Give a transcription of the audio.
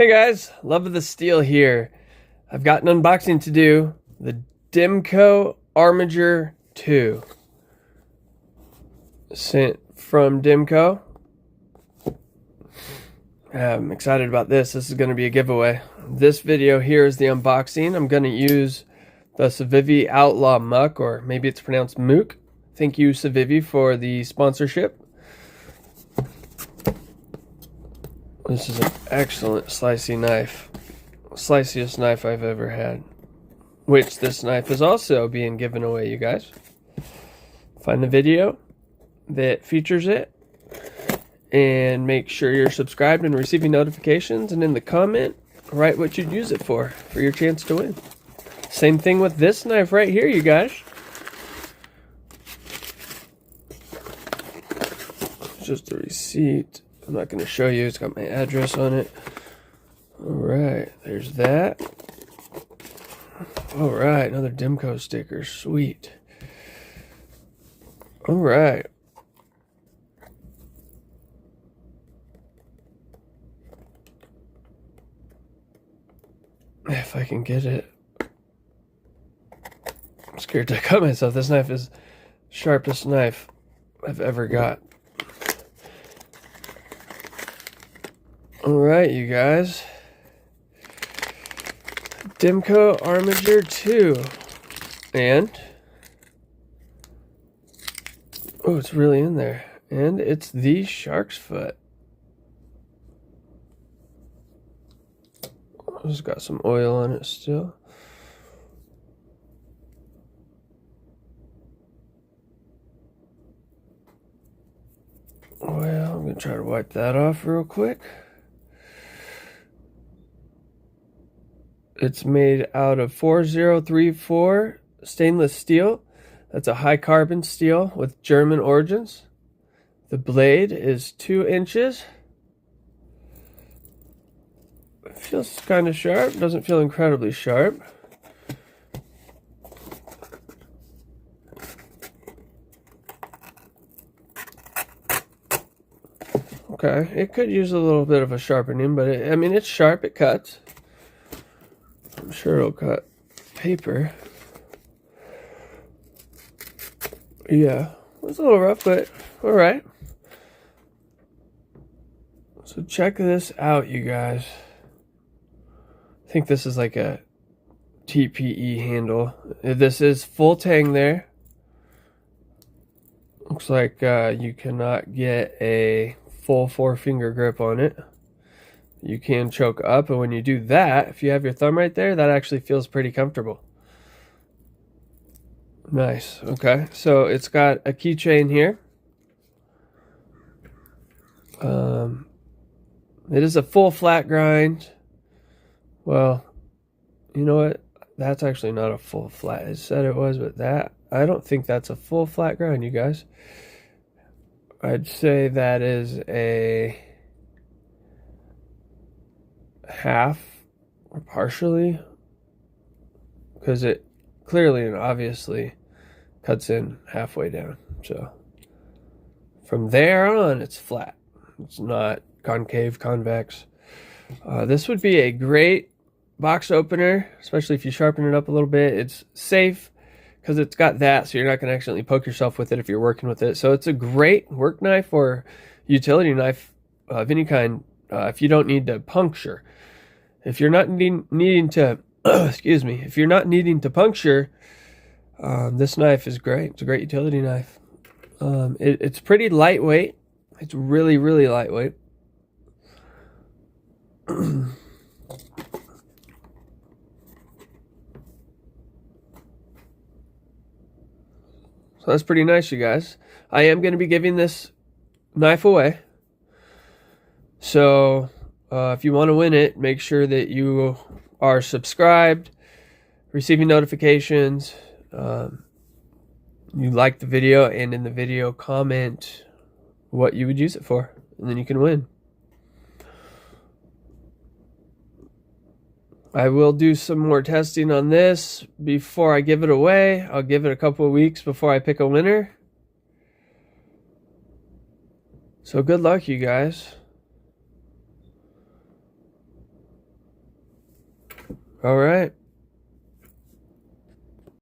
Hey guys, love of the steel here. I've got an unboxing to do. The Demko Armiger 2. Sent from Demko. I'm excited about this. This is going to be a giveaway. This video here is the unboxing. I'm going to use the Civivi Outlaw Muck, or maybe it's pronounced Mook. Thank you, Civivi, for the sponsorship. This is an excellent slicey knife. Sliciest knife I've ever had. Which this knife is also being given away, you guys. Find the video that features it. And make sure you're subscribed and receiving notifications. And in the comment, write what you'd use it for your chance to win. Same thing with this knife right here, you guys. It's just a receipt. I'm not going to show you. It's got my address on it. Alright, there's that. Alright, another Demko sticker. Sweet. Alright. If I can get it. I'm scared to cut myself. This knife is the sharpest knife I've ever got. Alright, you guys. Demko Armiger 2. And oh, it's really in there. And it's the shark's foot. It's got some oil on it still. Well, I'm going to try to wipe that off real quick. It's made out of 4034 stainless steel. That's a high carbon steel with German origins. The blade is 2 inches. It feels kind of sharp. Doesn't feel incredibly sharp. Okay, it could use a little bit of a sharpening, but I mean, it's sharp. It cuts. I'm sure it'll cut paper. Yeah, it's a little rough, but all right. So check this out, you guys. I think this is like a TPE handle. This is full tang there. Looks like you cannot get a full 4-finger grip on it. You can choke up, and when you do that, if you have your thumb right there, that actually feels pretty comfortable. Nice. Okay, so it's got a keychain here. It is a full flat grind. Well, you know what? That's actually not a full flat. It said it was, but that, I don't think that's a full flat grind, you guys. I'd say that is a half or partially, because it clearly and obviously cuts in halfway down. So from there on, it's flat. It's not concave, convex. This would be a great box opener, especially if you sharpen it up a little bit. It's safe because it's got that, so you're not going to accidentally poke yourself with it if you're working with it. So it's a great work knife or utility knife of any kind if you don't need to puncture. If you're not needing to, excuse me, if you're not needing to puncture, this knife is great. It's a great utility knife. It's pretty lightweight. It's really, really lightweight. So that's pretty nice, you guys. I am going to be giving this knife away. So if you want to win it, make sure that you are subscribed, receiving notifications, you like the video, and in the video comment what you would use it for, and then you can win. I will do some more testing on this before I give it away. I'll give it a couple of weeks before I pick a winner. So good luck, you guys. All right.